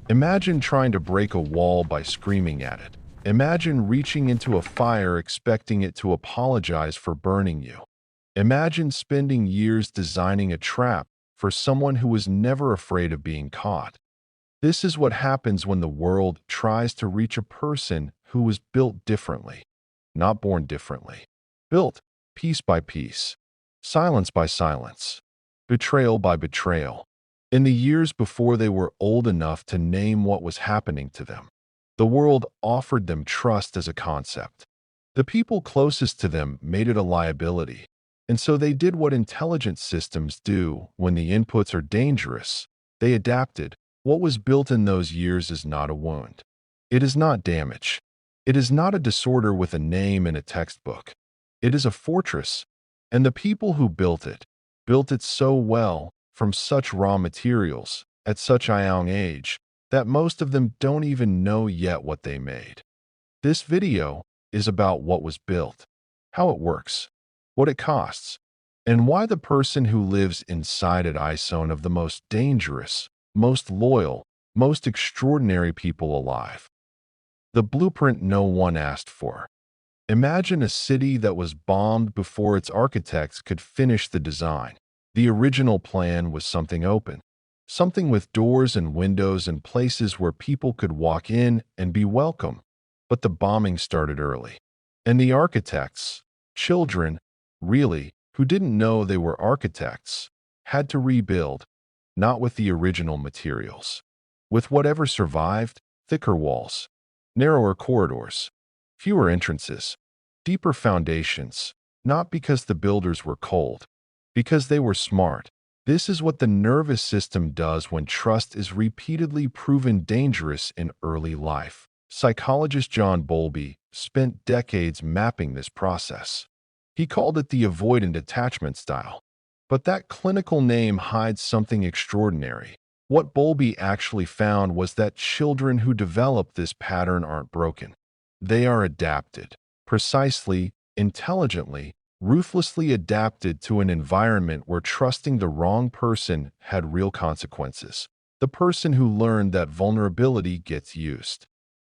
Imagine trying to break a wall by screaming at it. Imagine reaching into a fire expecting it to apologize for burning you. Imagine spending years designing a trap for someone who was never afraid of being caught. This is what happens when the world tries to reach a person who was built differently, not born differently. Built piece by piece, silence by silence, betrayal by betrayal. In the years before they were old enough to name what was happening to them, the world offered them trust as a concept. The people closest to them made it a liability, and so they did what intelligent systems do when the inputs are dangerous. They adapted. What was built in those years is not a wound. It is not damage. It is not a disorder with a name in a textbook. It is a fortress, and the people who built it so well, from such raw materials, at such a young age, that most of them don't even know yet what they made. This video is about what was built, how it works, what it costs, and why the person who lives inside it is one of the most dangerous, most loyal, most extraordinary people alive. The blueprint no one asked for. Imagine a city that was bombed before its architects could finish the design. The original plan was something open, something with doors and windows and places where people could walk in and be welcome. But the bombing started early. And the architects, children, really, who didn't know they were architects, had to rebuild, not with the original materials. With whatever survived, thicker walls, narrower corridors, fewer entrances, deeper foundations, not because the builders were cold, because they were smart. This is what the nervous system does when trust is repeatedly proven dangerous in early life. Psychologist John Bowlby spent decades mapping this process. He called it the avoidant attachment style. But that clinical name hides something extraordinary. What Bowlby actually found was that children who develop this pattern aren't broken. They are adapted, precisely, intelligently, ruthlessly adapted to an environment where trusting the wrong person had real consequences. The person who learned that vulnerability gets used,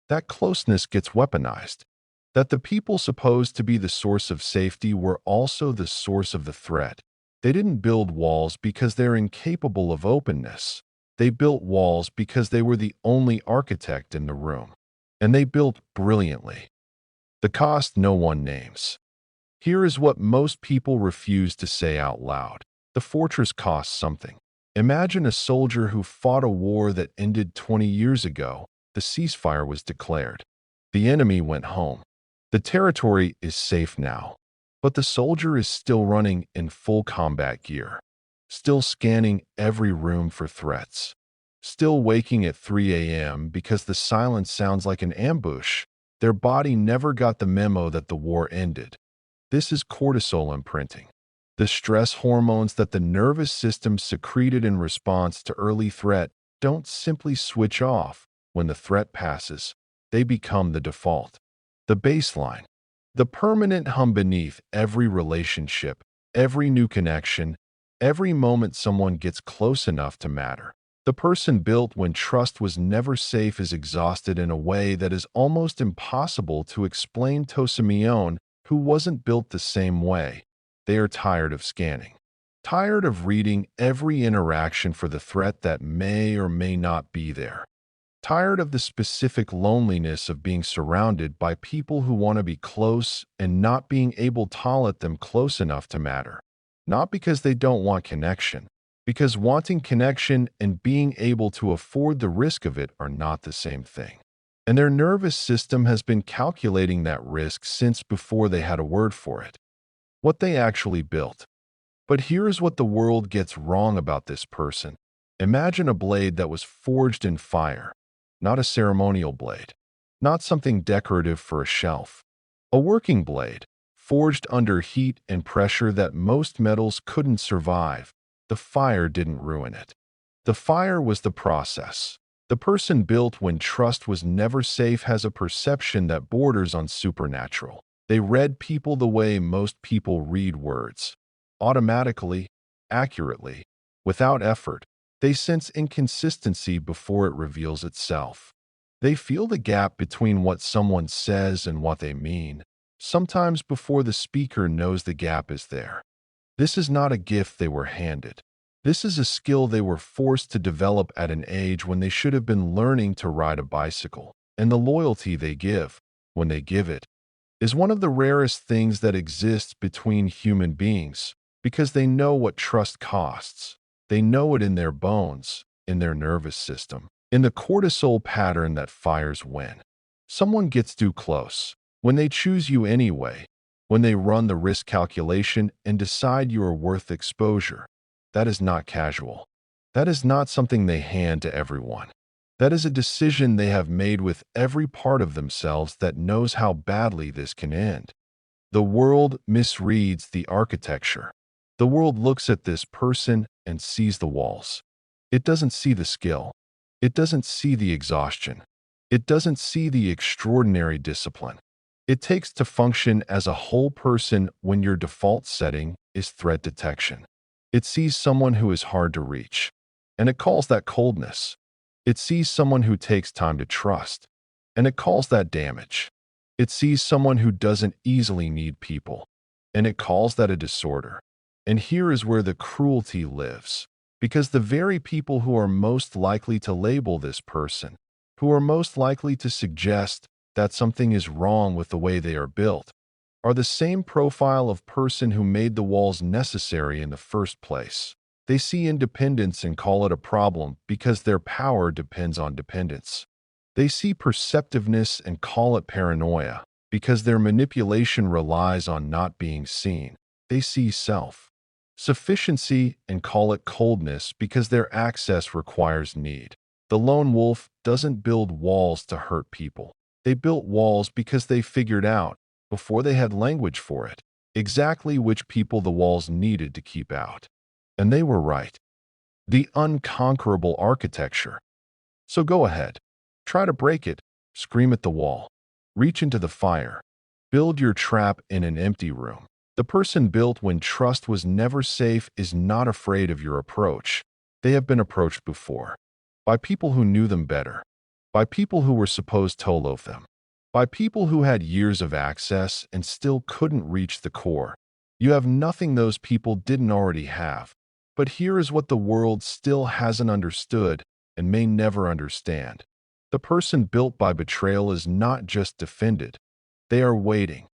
that closeness gets weaponized, that the people supposed to be the source of safety were also the source of the threat. They didn't build walls because they're incapable of openness. They built walls because they were the only architect in the room. And they built brilliantly. The cost no one names. Here is what most people refuse to say out loud. The fortress costs something. Imagine a soldier who fought a war that ended 20 years ago. The ceasefire was declared. The enemy went home. The territory is safe now. But the soldier is still running in full combat gear, still scanning every room for threats, still waking at 3 a.m. because the silence sounds like an ambush. Their body never got the memo that the war ended. This is cortisol imprinting, the stress hormones that the nervous system secreted in response to early threat don't simply switch off when the threat passes. They become the default, the baseline. The permanent hum beneath every relationship, every new connection, every moment someone gets close enough to matter. The person built when trust was never safe is exhausted in a way that is almost impossible to explain to Simeone, who wasn't built the same way. They are tired of scanning, tired of reading every interaction for the threat that may or may not be there. Tired of the specific loneliness of being surrounded by people who want to be close and not being able to let them close enough to matter. Not because they don't want connection, because wanting connection and being able to afford the risk of it are not the same thing. And their nervous system has been calculating that risk since before they had a word for it. What they actually built. But here's what the world gets wrong about this person. Imagine a blade that was forged in fire. Not a ceremonial blade, not something decorative for a shelf. A working blade, forged under heat and pressure that most metals couldn't survive. The fire didn't ruin it. The fire was the process. The person built when trust was never safe has a perception that borders on supernatural. They read people the way most people read words. Automatically, accurately, without effort. They sense inconsistency before it reveals itself. They feel the gap between what someone says and what they mean, sometimes before the speaker knows the gap is there. This is not a gift they were handed. This is a skill they were forced to develop at an age when they should have been learning to ride a bicycle. And the loyalty they give, when they give it, is one of the rarest things that exists between human beings, because they know what trust costs. They know it in their bones, in their nervous system, in the cortisol pattern that fires when someone gets too close, when they choose you anyway, when they run the risk calculation and decide you are worth exposure. That is not casual. That is not something they hand to everyone. That is a decision they have made with every part of themselves that knows how badly this can end. The world misreads the architecture. The world looks at this person and sees the walls. It doesn't see the skill. It doesn't see the exhaustion. It doesn't see the extraordinary discipline it takes to function as a whole person when your default setting is threat detection. It sees someone who is hard to reach, and it calls that coldness. It sees someone who takes time to trust, and it calls that damage. It sees someone who doesn't easily need people, and it calls that a disorder. And here is where the cruelty lives, because the very people who are most likely to label this person, who are most likely to suggest that something is wrong with the way they are built, are the same profile of person who made the walls necessary in the first place. They see independence and call it a problem because their power depends on dependence. They see perceptiveness and call it paranoia because their manipulation relies on not being seen. They see self-sufficiency and call it coldness because their access requires need. The lone wolf doesn't build walls to hurt people. They built walls because they figured out, before they had language for it, exactly which people the walls needed to keep out. And they were right. The unconquerable architecture. So go ahead. Try to break it. Scream at the wall. Reach into the fire. Build your trap in an empty room. The person built when trust was never safe is not afraid of your approach. They have been approached before. By people who knew them better. By people who were supposed to love them. By people who had years of access and still couldn't reach the core. You have nothing those people didn't already have. But here is what the world still hasn't understood and may never understand. The person built by betrayal is not just defended. They are waiting,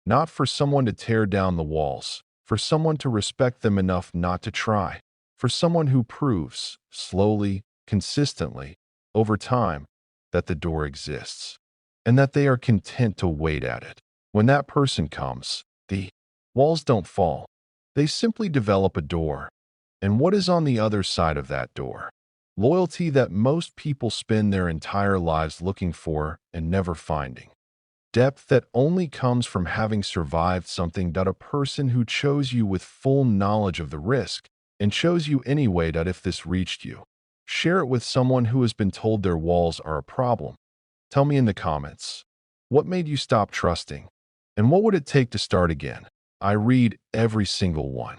not for someone to tear down the walls, for someone to respect them enough not to try, for someone who proves, slowly, consistently, over time, that the door exists, and that they are content to wait at it. When that person comes, the walls don't fall. They simply develop a door. And what is on the other side of that door? Loyalty that most people spend their entire lives looking for and never finding. Depth that only comes from having survived something that a person who chose you with full knowledge of the risk and chose you anyway that if this reached you. Share it with someone who has been told their walls are a problem. Tell me in the comments, what made you stop trusting? And what would it take to start again? I read every single one.